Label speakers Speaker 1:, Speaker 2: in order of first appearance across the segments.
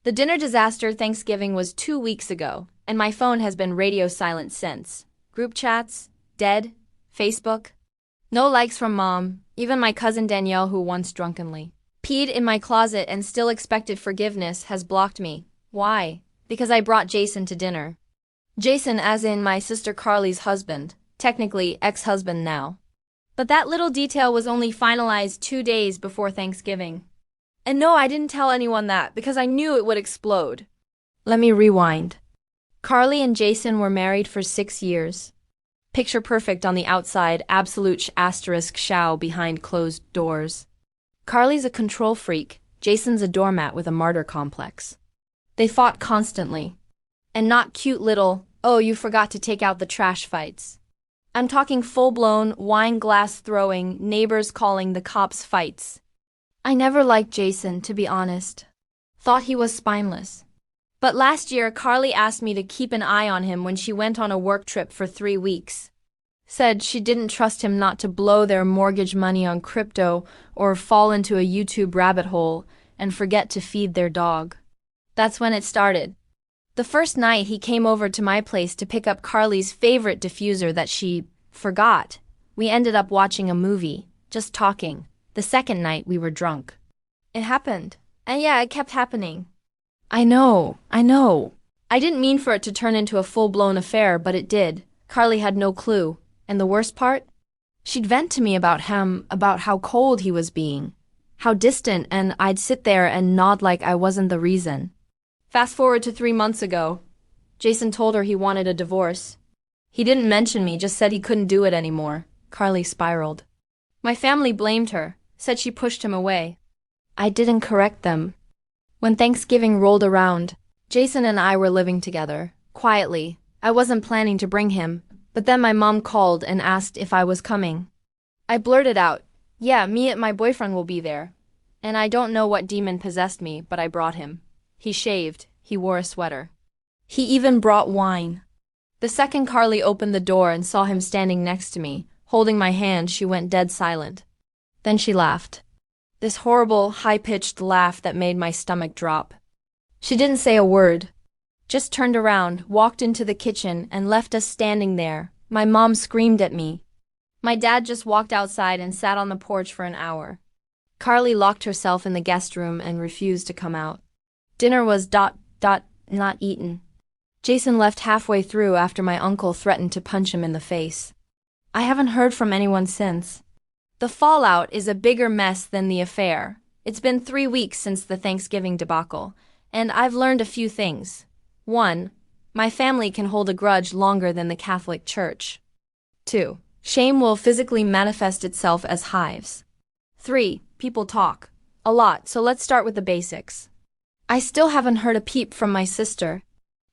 Speaker 1: The dinner disaster Thanksgiving was 2 weeks ago, and my phone has been radio silent since. Group chats, dead, Facebook. No likes from mom, even my cousin Danielle who once drunkenly peed in my closet and still expected forgiveness has blocked me. Why? Because I brought Jason to dinner. Jason as in my sister Carly's husband, technically ex-husband now. But that little detail was only finalized 2 days before Thanksgiving. And no, I didn't tell anyone that because I knew it would explode. Let me rewind. Carly and Jason were married for 6 years. Picture perfect on the outside, absolute asterisk show behind closed doors. Carly's a control freak, Jason's a doormat with a martyr complex. They fought constantly. And not cute little, oh you forgot to take out the trash fights. I'm talking full-blown, wine glass throwing, neighbors calling the cops fights. I never liked Jason, to be honest. Thought he was spineless. But last year, Carly asked me to keep an eye on him when she went on a work trip for 3 weeks. Said she didn't trust him not to blow their mortgage money on crypto or fall into a YouTube rabbit hole and forget to feed their dog. That's when it started. The first night he came over to my place to pick up Carly's favorite diffuser that she forgot. We ended up watching a movie, just talking. The second night we were drunk. It happened. And yeah, it kept happening. I know. I didn't mean for it to turn into a full-blown affair, but it did. Carly had no clue. And the worst part? She'd vent to me about him, about how cold he was being. How distant, and I'd sit there and nod like I wasn't the reason. Fast forward to 3 months ago. Jason told her he wanted a divorce. He didn't mention me, just said he couldn't do it anymore. Carly spiraled. My family blamed her, said she pushed him away. I didn't correct them. When Thanksgiving rolled around, Jason and I were living together, quietly. I wasn't planning to bring him, but then my mom called and asked if I was coming. I blurted out, yeah, me and my boyfriend will be there. And I don't know what demon possessed me, but I brought him. He shaved, he wore a sweater. He even brought wine. The second Carly opened the door and saw him standing next to me, holding my hand, she went dead silent. Then she laughed. This horrible, high-pitched laugh that made my stomach drop. She didn't say a word. Just turned around, walked into the kitchen, and left us standing there. My mom screamed at me. My dad just walked outside and sat on the porch for an hour. Carly locked herself in the guest room and refused to come out. Dinner was not eaten. Jason left halfway through after my uncle threatened to punch him in the face. I haven't heard from anyone since. The fallout is a bigger mess than the affair. It's been 3 weeks since the Thanksgiving debacle, and I've learned a few things. 1. My family can hold a grudge longer than the Catholic Church. 2. Shame will physically manifest itself as hives. 3. People talk. A lot, so let's start with the basics. I still haven't heard a peep from my sister.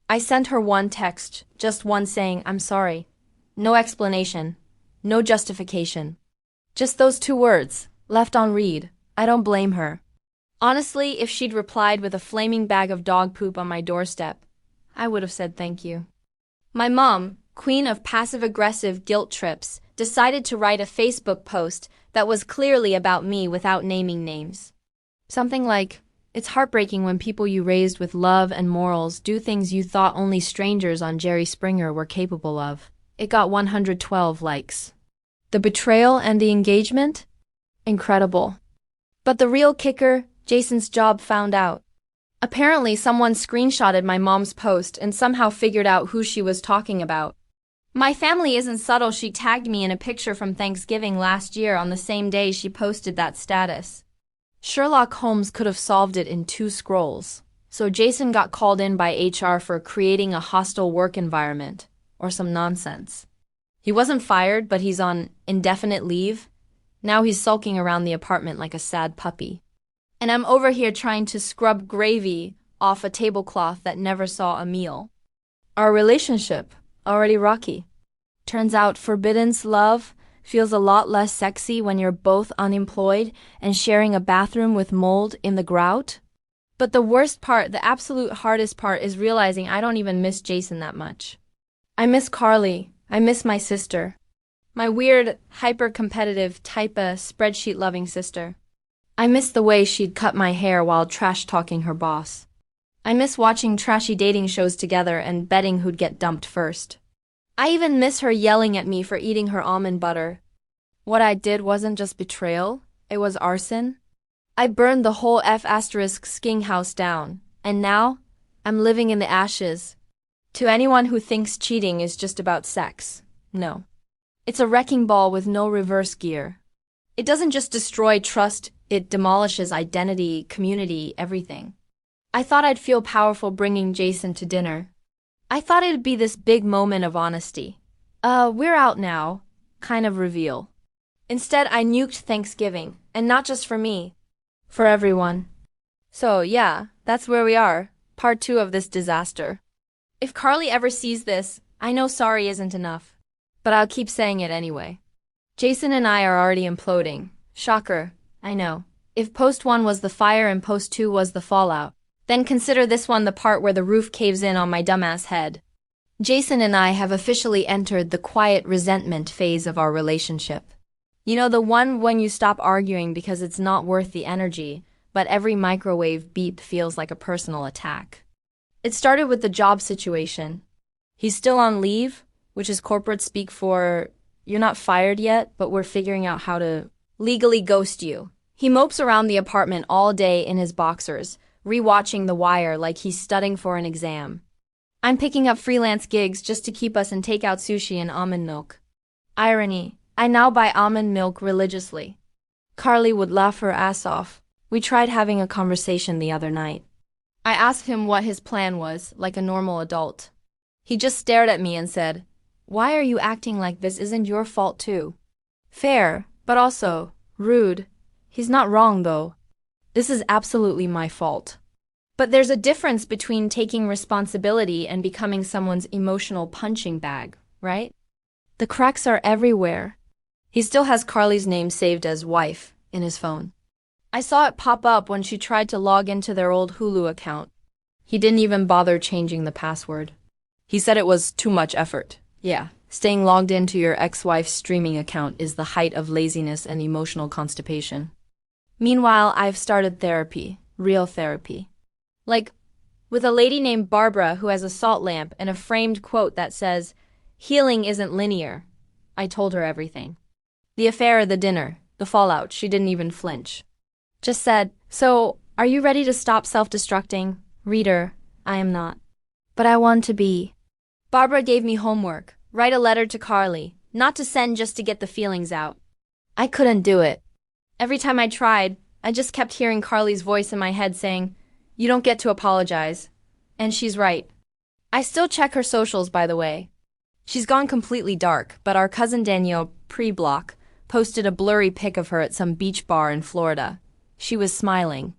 Speaker 1: I sent her one text, just one saying, I'm sorry. No explanation. No justification. Just those 2 words, left on read. I don't blame her. Honestly, if she'd replied with a flaming bag of dog poop on my doorstep, I would have said thank you. My mom, queen of passive-aggressive guilt trips, decided to write a Facebook post that was clearly about me without naming names. Something like, it's heartbreaking when people you raised with love and morals do things you thought only strangers on Jerry Springer were capable of. It got 112 likes. The betrayal and the engagement? Incredible. But the real kicker, Jason's job found out. Apparently someone screenshotted my mom's post and somehow figured out who she was talking about. My family isn't subtle. She tagged me in a picture from Thanksgiving last year on the same day she posted that status. Sherlock Holmes could have solved it in 2 scrolls. So Jason got called in by HR for creating a hostile work environment, or some nonsense. He wasn't fired, but he's on indefinite leave. Now he's sulking around the apartment like a sad puppy. And I'm over here trying to scrub gravy off a tablecloth that never saw a meal. Our relationship, already rocky. Turns out forbidden's love feels a lot less sexy when you're both unemployed and sharing a bathroom with mold in the grout. But the worst part, the absolute hardest part, is realizing I don't even miss Jason that much. I miss Carly. I miss my sister. My weird, hyper-competitive, type-A, spreadsheet-loving sister. I miss the way she'd cut my hair while trash-talking her boss. I miss watching trashy dating shows together and betting who'd get dumped first. I even miss her yelling at me for eating her almond butter. What I did wasn't just betrayal, it was arson. I burned the whole F***ing house down, and now, I'm living in the ashes. To anyone who thinks cheating is just about sex, no. It's a wrecking ball with no reverse gear. It doesn't just destroy trust, it demolishes identity, community, everything. I thought I'd feel powerful bringing Jason to dinner. I thought it'd be this big moment of honesty. We're out now, kind of reveal. Instead, I nuked Thanksgiving, and not just for me, for everyone. So yeah, that's where we are, part 2 of this disaster. If Carly ever sees this, I know sorry isn't enough. But I'll keep saying it anyway. Jason and I are already imploding. Shocker, I know. If post 1 was the fire and post 2 was the fallout, then consider this one the part where the roof caves in on my dumbass head. Jason and I have officially entered the quiet resentment phase of our relationship. You know, the one when you stop arguing because it's not worth the energy, but every microwave beep feels like a personal attack. It started with the job situation. He's still on leave, which is corporate speak for, you're not fired yet, but we're figuring out how to legally ghost you. He mopes around the apartment all day in his boxers, rewatching The Wire like he's studying for an exam. I'm picking up freelance gigs just to keep us in takeout sushi and almond milk. Irony, I now buy almond milk religiously. Carly would laugh her ass off. We tried having a conversation the other night. I asked him what his plan was, like a normal adult. He just stared at me and said, "Why are you acting like this isn't your fault too?" Fair, but also rude. He's not wrong though. This is absolutely my fault. But there's a difference between taking responsibility and becoming someone's emotional punching bag, right? The cracks are everywhere. He still has Carly's name saved as wife in his phone. I saw it pop up when she tried to log into their old Hulu account. He didn't even bother changing the password. He said it was too much effort. Yeah, staying logged into your ex-wife's streaming account is the height of laziness and emotional constipation. Meanwhile, I've started therapy, real therapy. Like, with a lady named Barbara who has a salt lamp and a framed quote that says, "Healing isn't linear." I told her everything. The affair, the dinner, the fallout, she didn't even flinch. Just said, "So, are you ready to stop self-destructing?" Reader, I am not. But I want to be. Barbara gave me homework, write a letter to Carly, not to send just to get the feelings out. I couldn't do it. Every time I tried, I just kept hearing Carly's voice in my head saying, "You don't get to apologize." And she's right. I still check her socials, by the way. She's gone completely dark, but our cousin Danielle, pre-block, posted a blurry pic of her at some beach bar in Florida. She was smiling.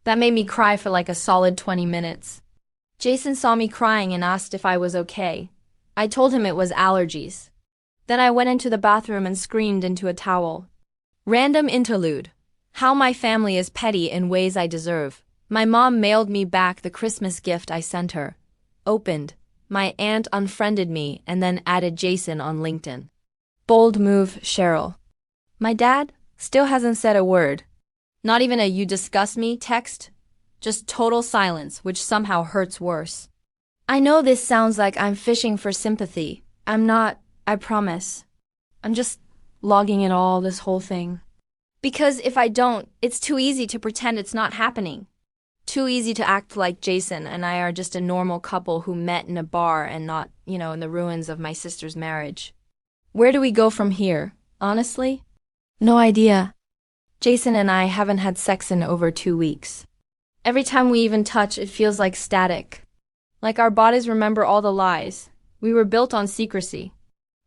Speaker 1: That made me cry for like a solid 20 minutes. Jason saw me crying and asked if I was okay. I told him it was allergies. Then I went into the bathroom and screamed into a towel. Random interlude. How my family is petty in ways I deserve. My mom mailed me back the Christmas gift I sent her. Opened. My aunt unfriended me and then added Jason on LinkedIn. Bold move, Cheryl. My dad still hasn't said a word. Not even a "you disgust me" text. Just total silence, which somehow hurts worse. I know this sounds like I'm fishing for sympathy. I'm not, I promise. I'm just logging it all, this whole thing. Because if I don't, it's too easy to pretend it's not happening. Too easy to act like Jason and I are just a normal couple who met in a bar and not, in the ruins of my sister's marriage. Where do we go from here, honestly? No idea. Jason and I haven't had sex in over 2 weeks. Every time we even touch, it feels like static. Like our bodies remember all the lies. We were built on secrecy.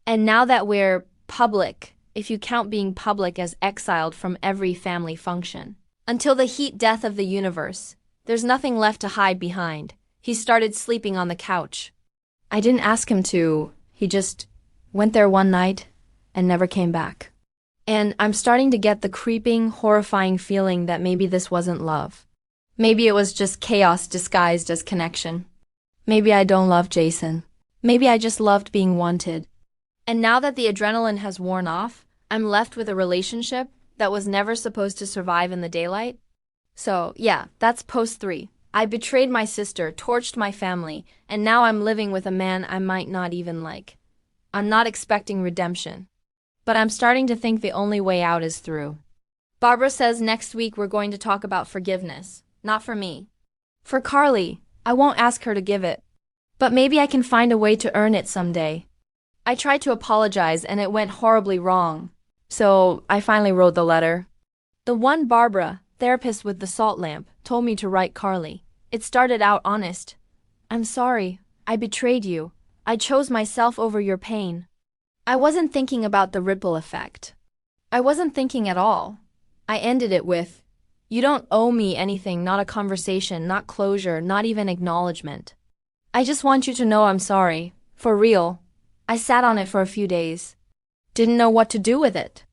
Speaker 1: And now that we're public, if you count being public as exiled from every family function, until the heat death of the universe, there's nothing left to hide behind. He started sleeping on the couch. I didn't ask him to. He just went there one night and never came back. And I'm starting to get the creeping, horrifying feeling that maybe this wasn't love. Maybe it was just chaos disguised as connection. Maybe I don't love Jason. Maybe I just loved being wanted. And now that the adrenaline has worn off, I'm left with a relationship that was never supposed to survive in the daylight. So, yeah, that's post 3. I betrayed my sister, torched my family, and now I'm living with a man I might not even like. I'm not expecting redemption. But I'm starting to think the only way out is through. Barbara says next week we're going to talk about forgiveness. Not for me. For Carly. I won't ask her to give it. But maybe I can find a way to earn it someday. I tried to apologize and it went horribly wrong. So I finally wrote the letter. The one Barbara, therapist with the salt lamp, told me to write Carly. It started out honest. I'm sorry. I betrayed you. I chose myself over your pain. I wasn't thinking about the ripple effect. I wasn't thinking at all. I ended it with, you don't owe me anything, not a conversation, not closure, not even acknowledgement. I just want you to know I'm sorry. For real. I sat on it for a few days. Didn't know what to do with it.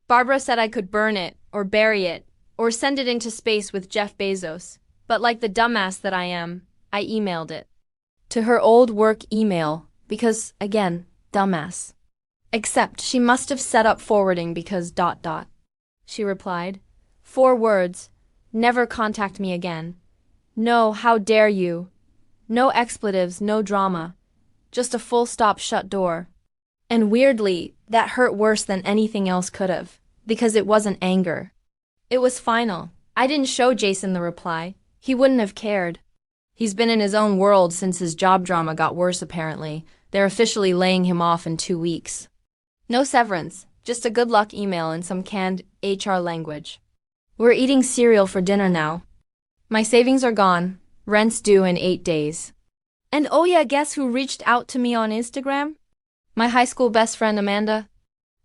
Speaker 1: Barbara said I could burn it, or bury it, or send it into space with Jeff Bezos. But like the dumbass that I am, I emailed it. To her old work email, because, again, dumbass. Except she must have set up forwarding because ... She replied. 4 words. Never contact me again. No, how dare you. No expletives, no drama. Just a full stop shut door. And weirdly, that hurt worse than anything else could have, because it wasn't anger. It was final. I didn't show Jason the reply. He wouldn't have cared. He's been in his own world since his job drama got worse apparently. They're officially laying him off in 2 weeks. No severance, just a good luck email in some canned HR language. We're eating cereal for dinner now. My savings are gone. Rent's due in 8 days. And oh yeah, guess who reached out to me on Instagram? My high school best friend Amanda.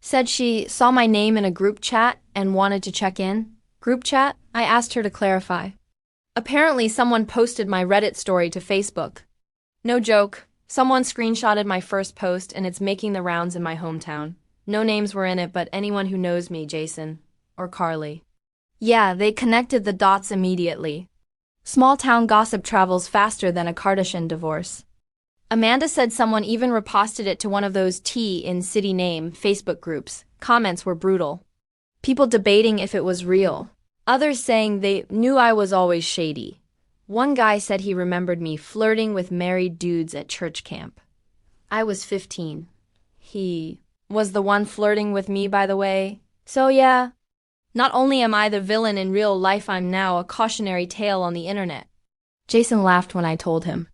Speaker 1: Said she saw my name in a group chat and wanted to check in. Group chat? I asked her to clarify. Apparently someone posted my Reddit story to Facebook. No joke. Someone screenshotted my first post and it's making the rounds in my hometown. No names were in it, but anyone who knows me, Jason. Or Carly. Yeah, they connected the dots immediately. Small town gossip travels faster than a Kardashian divorce. Amanda said someone even reposted it to one of those T in city name Facebook groups. Comments were brutal. People debating if it was real. Others saying they knew I was always shady. One guy said he remembered me flirting with married dudes at church camp. I was 15. He was the one flirting with me, by the way. So yeah, not only am I the villain in real life, I'm now a cautionary tale on the internet. Jason laughed when I told him.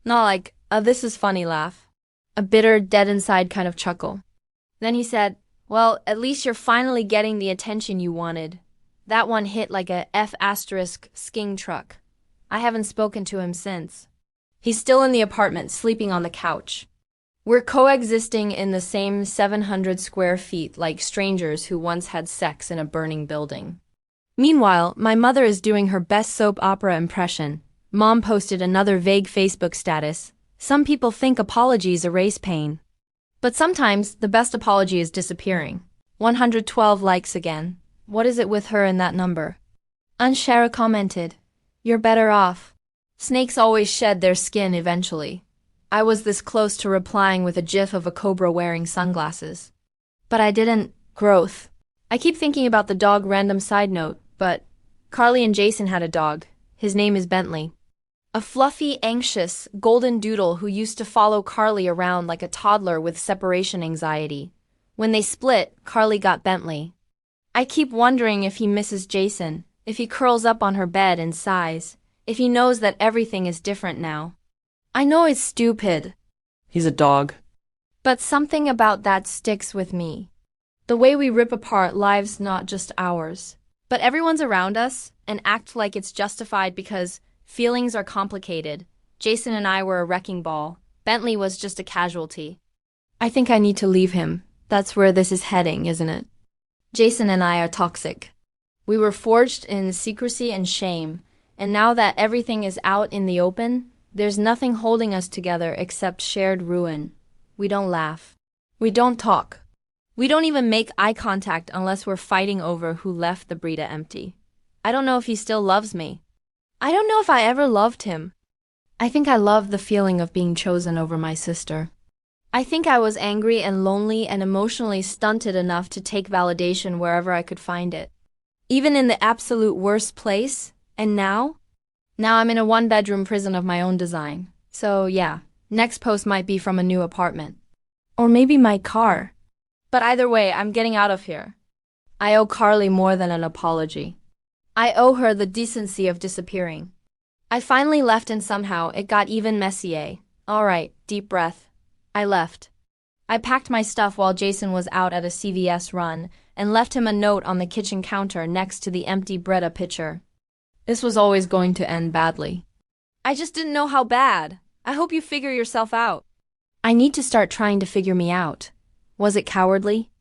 Speaker 1: Not like, this is funny laugh. A bitter, dead inside kind of chuckle. Then he said, well, at least you're finally getting the attention you wanted. That one hit like a F** sking truck. I haven't spoken to him since. He's still in the apartment, sleeping on the couch. We're coexisting in the same 700 square feet like strangers who once had sex in a burning building. Meanwhile, my mother is doing her best soap opera impression. Mom posted another vague Facebook status. Some people think apologies erase pain. But sometimes, the best apology is disappearing. 112 likes again. What is it with her and that number? Unshara commented. You're better off. Snakes always shed their skin eventually. I was this close to replying with a gif of a cobra wearing sunglasses. But I didn't. Growth. I keep thinking about the dog. Random side note, but Carly and Jason had a dog. His name is Bentley. A fluffy, anxious, golden doodle who used to follow Carly around like a toddler with separation anxiety. When they split, Carly got Bentley. I keep wondering if he misses Jason, if he curls up on her bed and sighs, if he knows that everything is different now. I know it's stupid.
Speaker 2: He's a dog.
Speaker 1: But something about that sticks with me. The way we rip apart lives, not just ours. But everyone's around us and act like it's justified because feelings are complicated. Jason and I were a wrecking ball. Bentley was just a casualty. I think I need to leave him. That's where this is heading, isn't it? Jason and I are toxic. We were forged in secrecy and shame, and now that everything is out in the open, there's nothing holding us together except shared ruin. We don't laugh. We don't talk. We don't even make eye contact unless we're fighting over who left the Brita empty. I don't know if he still loves me. I don't know if I ever loved him. I think I loved the feeling of being chosen over my sister. I think I was angry and lonely and emotionally stunted enough to take validation wherever I could find it. Even in the absolute worst place, and now? Now I'm in a one-bedroom prison of my own design. So yeah, next post might be from a new apartment. Or maybe my car. But either way, I'm getting out of here. I owe Carly more than an apology. I owe her the decency of disappearing. I finally left and somehow it got even messier. Alright, deep breath. I left. I packed my stuff while Jason was out at a CVS run and left him a note on the kitchen counter next to the empty Brita pitcher. This was always going to end badly. I just didn't know how bad. I hope you figure yourself out. I need to start trying to figure me out. Was it cowardly?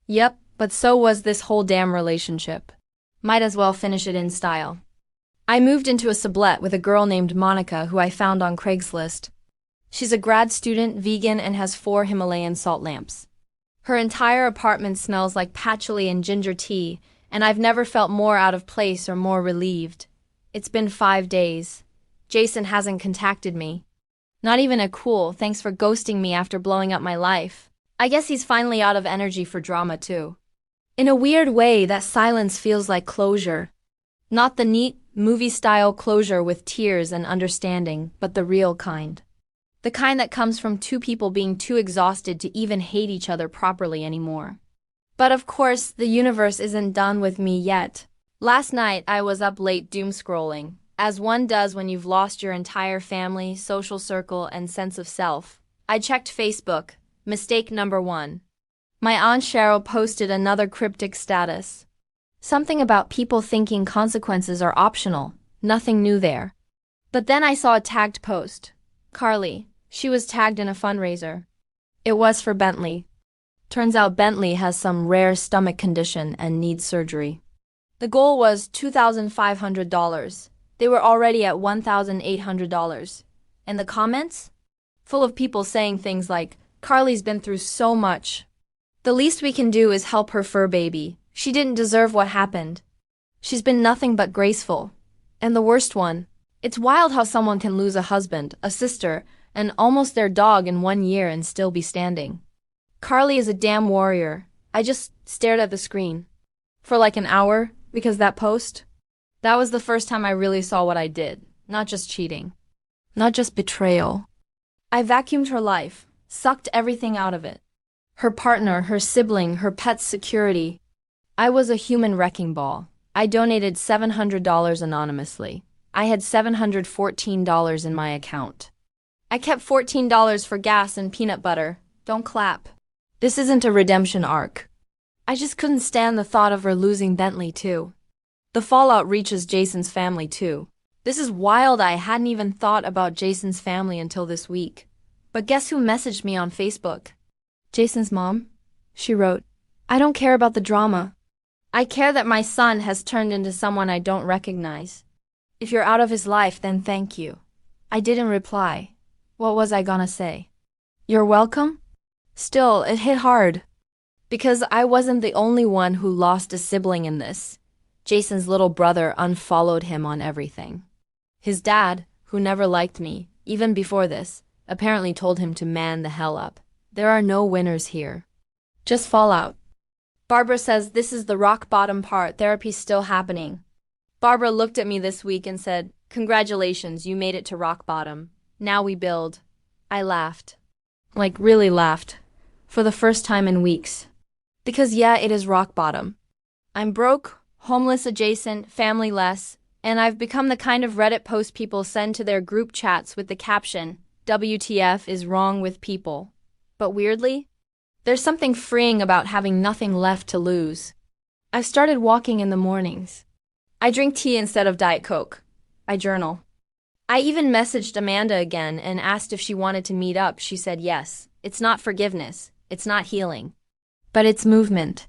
Speaker 1: Yep, but so was this whole damn relationship. Might as well finish it in style. I moved into a sublet with a girl named Monica who I found on Craigslist. She's a grad student, vegan, and has 4 Himalayan salt lamps. Her entire apartment smells like patchouli and ginger tea, and I've never felt more out of place or more relieved. It's been 5 days. Jason hasn't contacted me. Not even a cool thanks for ghosting me after blowing up my life. I guess he's finally out of energy for drama too. In a weird way, that silence feels like closure. Not the neat, movie-style closure with tears and understanding, but the real kind. The kind that comes from 2 people being too exhausted to even hate each other properly anymore. But of course, the universe isn't done with me yet. Last night, I was up late doom-scrolling, as one does when you've lost your entire family, social circle, and sense of self. I checked Facebook. Mistake number 1. My Aunt Cheryl posted another cryptic status. Something about people thinking consequences are optional. Nothing new there. But then I saw a tagged post. Carly. She was tagged in a fundraiser. It was for Bentley. Turns out Bentley has some rare stomach condition and needs surgery. The goal was $2,500. They were already at $1,800. And the comments? Full of people saying things like, Carly's been through so much. The least we can do is help her fur baby. She didn't deserve what happened. She's been nothing but graceful. And the worst one, it's wild how someone can lose a husband, a sister, and almost their dog in 1 year and still be standing. Carly is a damn warrior. I just stared at the screen. For like an hour, because that post? That was the first time I really saw what I did. Not just cheating. Not just betrayal. I vacuumed her life, sucked everything out of it. Her partner, her sibling, her pet's security. I was a human wrecking ball. I donated $700 anonymously. I had $714 in my account. I kept $14 for gas and peanut butter. Don't clap. This isn't a redemption arc. I just couldn't stand the thought of her losing Bentley too. The fallout reaches Jason's family too. This is wild. I hadn't even thought about Jason's family until this week. But guess who messaged me on Facebook? Jason's mom. She wrote, I don't care about the drama. I care that my son has turned into someone I don't recognize. If you're out of his life, then thank you. I didn't reply. What was I gonna say? You're welcome? Still, it hit hard. Because I wasn't the only one who lost a sibling in this. Jason's little brother unfollowed him on everything. His dad, who never liked me, even before this, apparently told him to man the hell up. There are no winners here. Just fallout. Barbara says this is the rock bottom part. Therapy's still happening. Barbara looked at me this week and said, congratulations, you made it to rock bottom. Now we build. I laughed. Like really laughed. For the first time in weeks. Because yeah, it is rock bottom. I'm broke, homeless adjacent, family-less, and I've become the kind of Reddit post people send to their group chats with the caption, WTF is wrong with people. But weirdly, there's something freeing about having nothing left to lose. I've started walking in the mornings. I drink tea instead of Diet Coke. I journal. I even messaged Amanda again and asked if she wanted to meet up. She said yes. It's not forgiveness. It's not healing. But it's movement.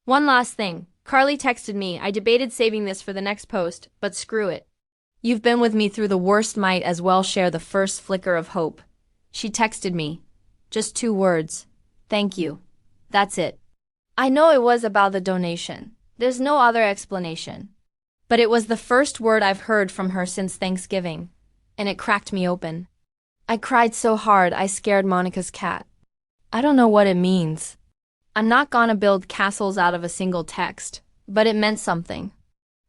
Speaker 1: One last thing. Carly texted me. I debated saving this for the next post, but screw it. You've been with me through the worst, might as well share the first flicker of hope. She texted me. Just 2 words. Thank you. That's it. I know it was about the donation. There's no other explanation. But it was the first word I've heard from her since Thanksgiving. And it cracked me open. I cried so hard I scared Monica's cat. I don't know what it means. I'm not gonna build castles out of a single text, but it meant something.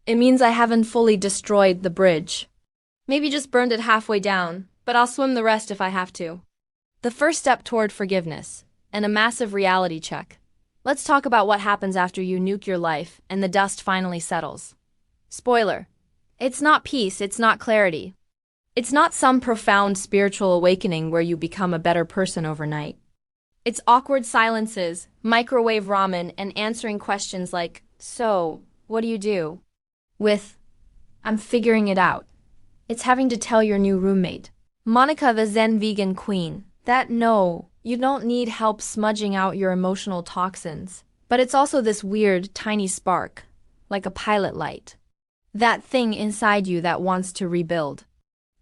Speaker 1: It means I haven't fully destroyed the bridge. Maybe just burned it halfway down, but I'll swim the rest if I have to. The first step toward forgiveness, and a massive reality check. Let's talk about what happens after you nuke your life and the dust finally settles. Spoiler. It's not peace, it's not clarity. It's not some profound spiritual awakening where you become a better person overnight. It's awkward silences, microwave ramen, and answering questions like, "So, what do you do?" with, "I'm figuring it out." It's having to tell your new roommate, Monica the Zen vegan queen, that no, you don't need help smudging out your emotional toxins. But it's also this weird, tiny spark, like a pilot light. That thing inside you that wants to rebuild.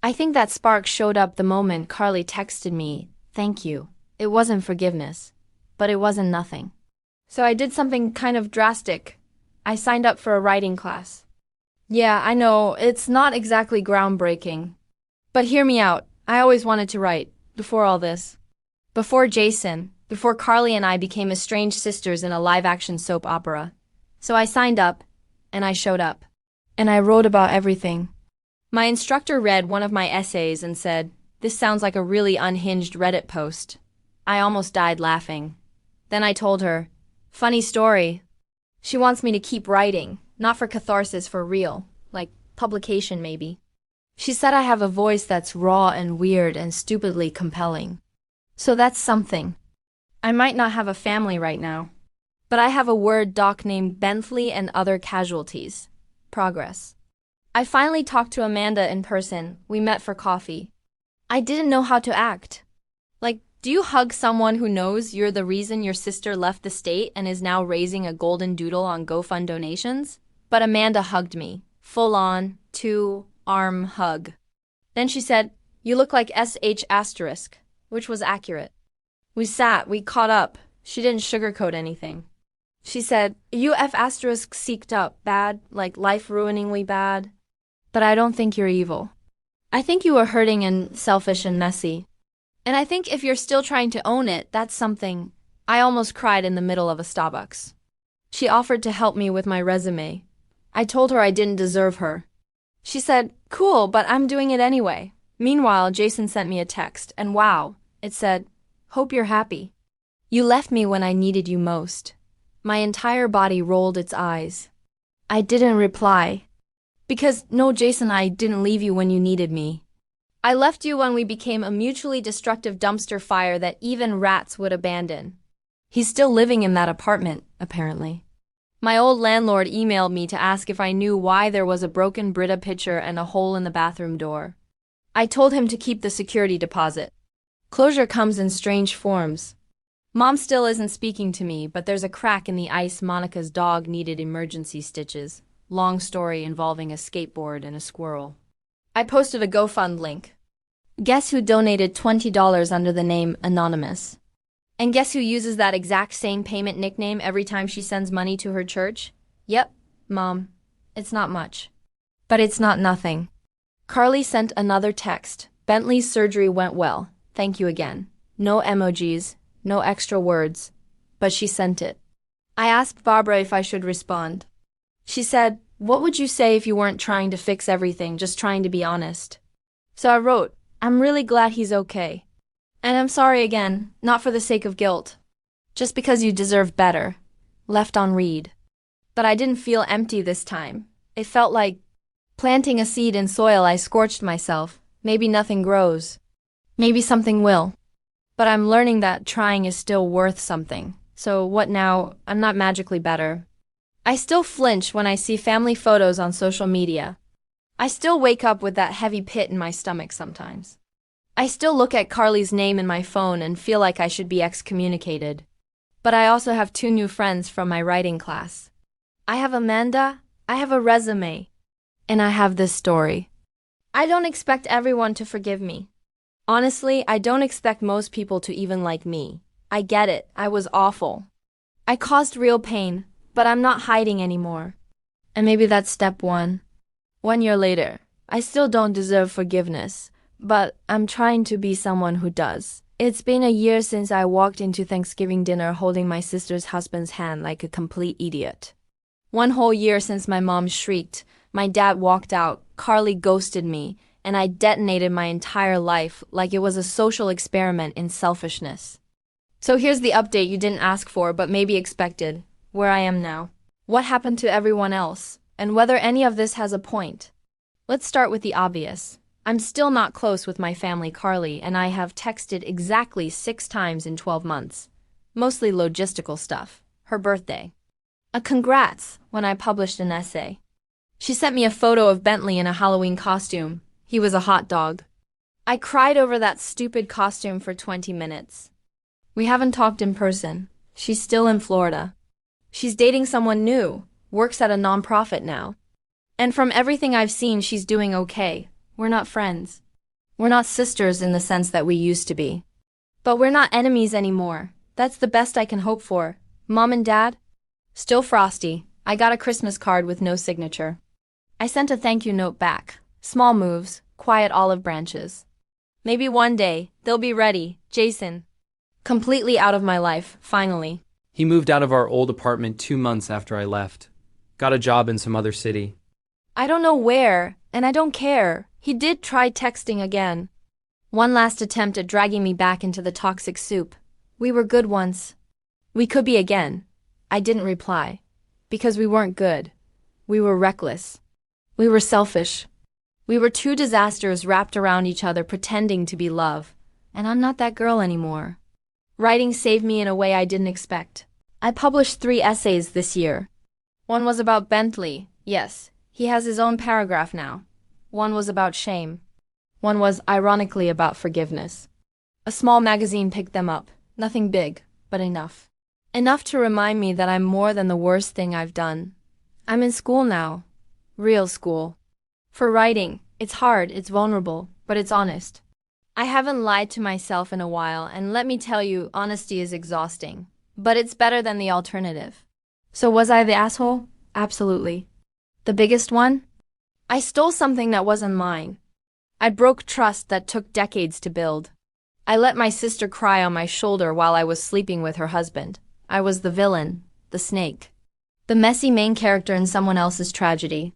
Speaker 1: I think that spark showed up the moment Carly texted me, "Thank you." It wasn't forgiveness, but it wasn't nothing. So I did something kind of drastic. I signed up for a writing class. Yeah, I know, it's not exactly groundbreaking. But hear me out, I always wanted to write, before all this. Before Jason, before Carly and I became estranged sisters in a live-action soap opera. So I signed up, and I showed up. And I wrote about everything. My instructor read one of my essays and said, "This sounds like a really unhinged Reddit post." I almost died laughing. Then I told her, "Funny story. She wants me to keep writing, not for catharsis, for real, like publication maybe." She said I have a voice that's raw and weird and stupidly compelling. So that's something. I might not have a family right now, but I have a Word doc named Bentley and Other Casualties. Progress. I finally talked to Amanda in person. We met for coffee. I didn't know how to act. Like, do you hug someone who knows you're the reason your sister left the state and is now raising a golden doodle on GoFund donations? But Amanda hugged me, full on, 2-arm hug. Then she said, "You look like SH asterisk," which was accurate. We sat, we caught up. She didn't sugarcoat anything. She said, "You F asterisk seeked up, bad, like life-ruiningly bad. But I don't think you're evil. I think you were hurting and selfish and messy. And I think if you're still trying to own it, that's something." I almost cried in the middle of a Starbucks. She offered to help me with my resume. I told her I didn't deserve her. She said, "Cool, but I'm doing it anyway." Meanwhile, Jason sent me a text, and wow, it said, "Hope you're happy. You left me when I needed you most." My entire body rolled its eyes. I didn't reply. Because, no, Jason, I didn't leave you when you needed me. I left you when we became a mutually destructive dumpster fire that even rats would abandon. He's still living in that apartment, apparently. My old landlord emailed me to ask if I knew why there was a broken Brita pitcher and a hole in the bathroom door. I told him to keep the security deposit. Closure comes in strange forms. Mom still isn't speaking to me, but there's a crack in the ice. Monica's dog needed emergency stitches. Long story involving a skateboard and a squirrel. I posted a GoFund link. Guess who donated $20 under the name Anonymous? And guess who uses that exact same payment nickname every time she sends money to her church? Yep, Mom. It's not much. But it's not nothing. Carly sent another text. "Bentley's surgery went well. Thank you again." No emojis, no extra words. But she sent it. I asked Barbara if I should respond. She said, "What would you say if you weren't trying to fix everything, just trying to be honest?" So I wrote, "I'm really glad he's okay. And I'm sorry again, not for the sake of guilt. Just because you deserve better." Left on read. But I didn't feel empty this time. It felt like planting a seed in soil. I scorched myself. Maybe nothing grows. Maybe something will. But I'm learning that trying is still worth something. So what now? I'm not magically better. I still flinch when I see family photos on social media. I still wake up with that heavy pit in my stomach sometimes. I still look at Carly's name in my phone and feel like I should be excommunicated. But I also have 2 new friends from my writing class. I have Amanda, I have a resume, and I have this story. I don't expect everyone to forgive me. Honestly, I don't expect most people to even like me. I get it, I was awful. I caused real pain, but I'm not hiding anymore. And maybe that's step 1. 1 year later, I still don't deserve forgiveness, but I'm trying to be someone who does. It's been a year since I walked into Thanksgiving dinner holding my sister's husband's hand like a complete idiot. 1 whole year since my mom shrieked, my dad walked out, Carly ghosted me, and I detonated my entire life like it was a social experiment in selfishness. So here's the update you didn't ask for but maybe expected, where I am now. What happened to everyone else, and whether any of this has a point. Let's start with the obvious. I'm still not close with my family Carly, and I have texted exactly 6 times in 12 months. Mostly logistical stuff. Her birthday. A congrats when I published an essay. She sent me a photo of Bentley in a Halloween costume. He was a hot dog. I cried over that stupid costume for 20 minutes. We haven't talked in person. She's still in Florida. She's dating someone new, works at a nonprofit now. And from everything I've seen, she's doing okay. We're not friends. We're not sisters in the sense that we used to be. But we're not enemies anymore. That's the best I can hope for. Mom and Dad? Still frosty. I got a Christmas card with no signature. I sent a thank you note back. Small moves, quiet olive branches. Maybe one day, they'll be ready. Jason. Completely out of my life, finally.
Speaker 2: He moved out of our old apartment 2 months after I left. Got a job in some other city.
Speaker 1: I don't know where, and I don't care. He did try texting again. One last attempt at dragging me back into the toxic soup. We were good once. We could be again. I didn't reply. Because we weren't good. We were reckless. We were selfish. We were 2 disasters wrapped around each other pretending to be love. And I'm not that girl anymore. Writing saved me in a way I didn't expect. I published 3 essays this year. One was about Bentley. Yes, he has his own paragraph now. One was about shame. One was ironically about forgiveness. A small magazine picked them up. Nothing big, but enough. Enough to remind me that I'm more than the worst thing I've done. I'm in school now. Real school. For writing, it's hard, it's vulnerable, but it's honest. I haven't lied to myself in a while, and let me tell you, honesty is exhausting. But it's better than the alternative. So was I the asshole? Absolutely. The biggest one? I stole something that wasn't mine. I broke trust that took decades to build. I let my sister cry on my shoulder while I was sleeping with her husband. I was the villain, the snake. The messy main character in someone else's tragedy.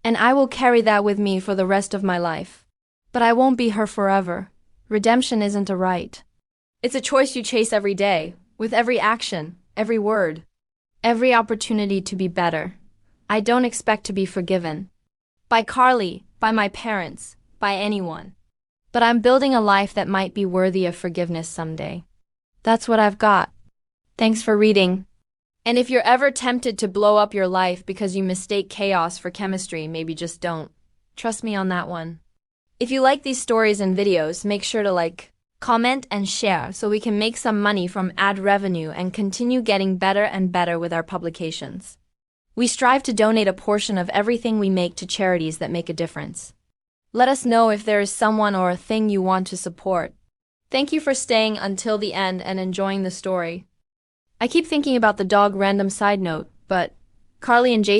Speaker 1: And I will carry that with me for the rest of my life. But I won't be her forever. Redemption isn't a right. It's a choice you chase every day, with every action, every word, every opportunity to be better. I don't expect to be forgiven. By Carly, by my parents, by anyone. But I'm building a life that might be worthy of forgiveness someday. That's what I've got. Thanks for reading. And if you're ever tempted to blow up your life because you mistake chaos for chemistry, maybe just don't. Trust me on that one. If you like these stories and videos, make sure to like, comment, and share so we can make some money from ad revenue and continue getting better and better with our publications. We strive to donate a portion of everything we make to charities that make a difference. Let us know if there is someone or a thing you want to support. Thank you for staying until the end and enjoying the story. I keep thinking about the dog random side note, but Carly and Jason